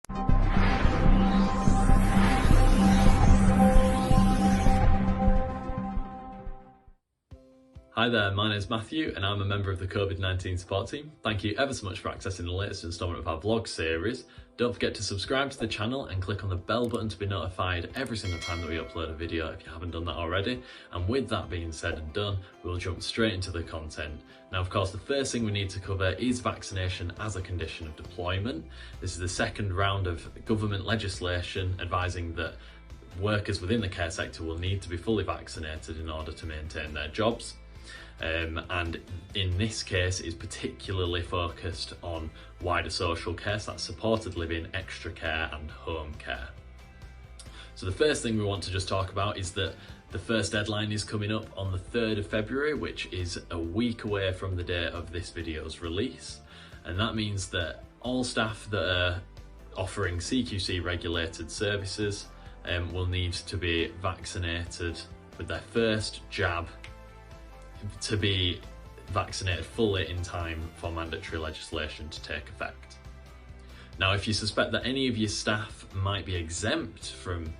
Hi there, my name is Matthew and I'm a member of the COVID-19 support team. Thank you ever so much for accessing the latest instalment of our vlog series. Don't forget to subscribe to the channel and click on the bell button to be notified every single time that we upload a video if you haven't done that already. And with that being said and done, we'll jump straight into the content. Now, of course, the first thing we need to cover is vaccination as a condition of deployment. This is the second round of government legislation advising that workers within the care sector will need to be fully vaccinated in order to maintain their jobs. And in this case is particularly focused on wider social care, so that's supported living, extra care and home care. So the first thing we want to just talk about is that the first deadline is coming up on the 3rd of February, which is a week away from the date of this video's release. And that means that all staff that are offering CQC regulated services will need to be vaccinated with their first jab to be vaccinated fully in time for mandatory legislation to take effect. Now, if you suspect that any of your staff might be exempt from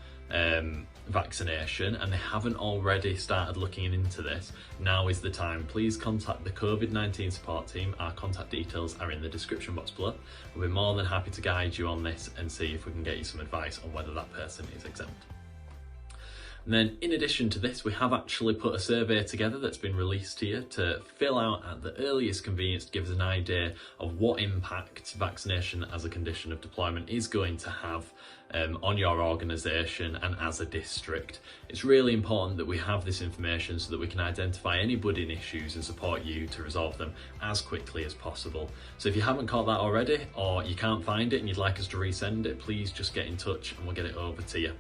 vaccination and they haven't already started looking into this, now is the time. Please contact the COVID-19 support team. Our contact details are in the description box below. We'll be more than happy to guide you on this and see if we can get you some advice on whether that person is exempt. And then in addition to this, we have actually put a survey together that's been released here to fill out at the earliest convenience to give us an idea of what impact vaccination as a condition of deployment is going to have on your organisation and as a district. It's really important that we have this information so that we can identify any budding issues and support you to resolve them as quickly as possible. So if you haven't caught that already, or you can't find it and you'd like us to resend it, please just get in touch and we'll get it over to you.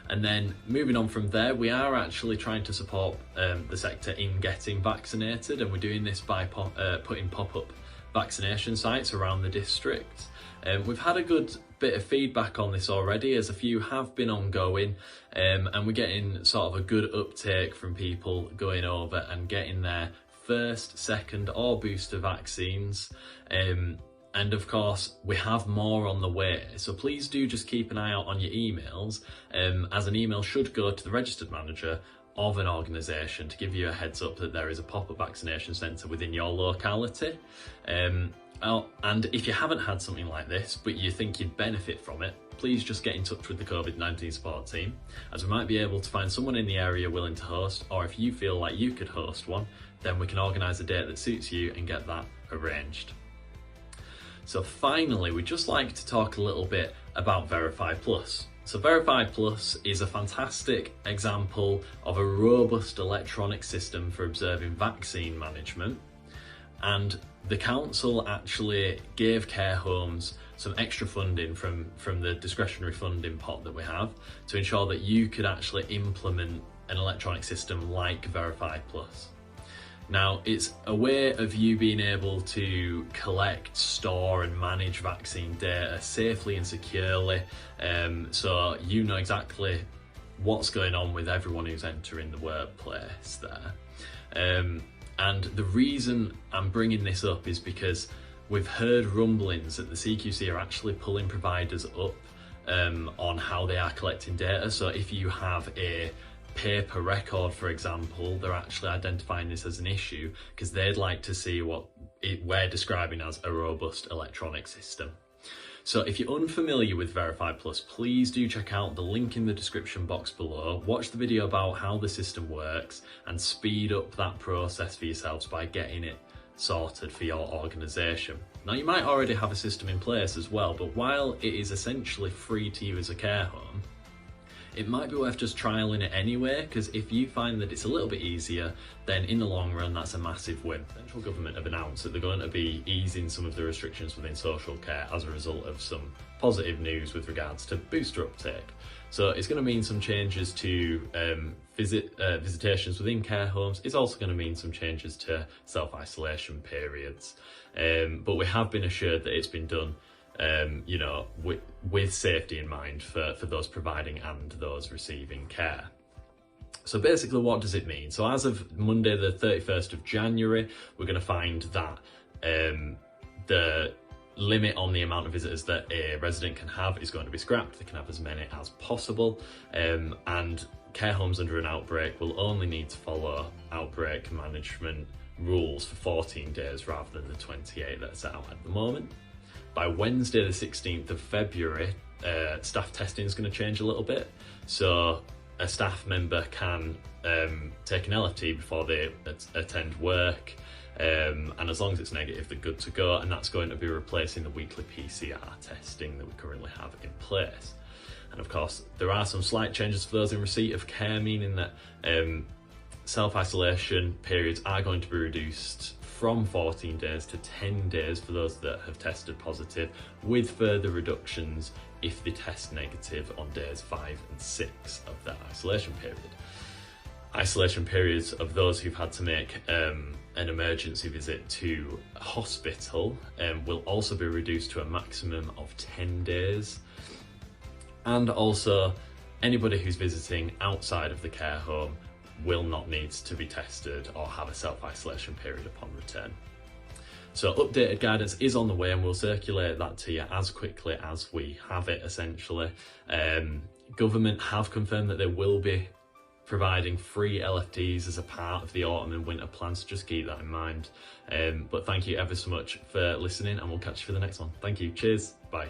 And then moving on from there, we are actually trying to support the sector in getting vaccinated, and we're doing this by putting pop-up vaccination sites around the district. We've had a good bit of feedback on this already, as a few have been ongoing, and we're getting sort of a good uptake from people going over and getting their first, second or booster vaccines. And of course, we have more on the way. So please do just keep an eye out on your emails, as an email should go to the registered manager of an organisation to give you a heads up that there is a pop-up vaccination centre within your locality. And if you haven't had something like this, but you think you'd benefit from it, please just get in touch with the COVID-19 support team, as we might be able to find someone in the area willing to host, or if you feel like you could host one, then we can organise a date that suits you and get that arranged. So finally, we'd just like to talk a little bit about VerifyPlus. So VerifyPlus is a fantastic example of a robust electronic system for observing vaccine management. And the council actually gave care homes some extra funding from the discretionary funding pot that we have to ensure that you could actually implement an electronic system like VerifyPlus. Now, it's a way of you being able to collect, store and manage vaccine data safely and securely, so you know exactly what's going on with everyone who's entering the workplace there. And the reason I'm bringing this up is because we've heard rumblings that the CQC are actually pulling providers up on how they are collecting data. So if you have a paper record, for example, they're actually identifying this as an issue because they'd like to see what we're describing as a robust electronic system. So if you're unfamiliar with VerifyPlus, please do check out the link in the description box below, watch the video about how the system works and speed up that process for yourselves by getting it sorted for your organisation. Now, you might already have a system in place as well, but while it is essentially free to you as a care home, it might be worth just trialling it anyway, because if you find that it's a little bit easier, then in the long run, that's a massive win. The central government have announced that they're going to be easing some of the restrictions within social care as a result of some positive news with regards to booster uptake. So it's going to mean some changes to visitations within care homes. It's also going to mean some changes to self-isolation periods. But we have been assured that it's been done you know, with safety in mind for those providing and those receiving care. So basically, what does it mean? So as of Monday the 31st of January, we're going to find that the limit on the amount of visitors that a resident can have is going to be scrapped. They can have as many as possible, and care homes under an outbreak will only need to follow outbreak management rules for 14 days rather than the 28 that are set out at the moment. By Wednesday the 16th of February, staff testing is going to change a little bit. So a staff member can take an LFT before they attend work, and as long as it's negative, they're good to go, and that's going to be replacing the weekly PCR testing that we currently have in place. And of course, there are some slight changes for those in receipt of care, meaning that self-isolation periods are going to be reduced from 14 days to 10 days for those that have tested positive, with further reductions if they test negative on days 5 and 6 of that isolation period. Isolation periods of those who've had to make an emergency visit to a hospital will also be reduced to a maximum of 10 days. And also, anybody who's visiting outside of the care home will not need to be tested or have a self-isolation period upon return. So updated guidance is on the way, and we'll circulate that to you as quickly as we have it, essentially. Government have confirmed that they will be providing free LFTs as a part of the autumn and winter plans, so just keep that in mind. But thank you ever so much for listening, and we'll catch you for the next one. Thank you, cheers, bye.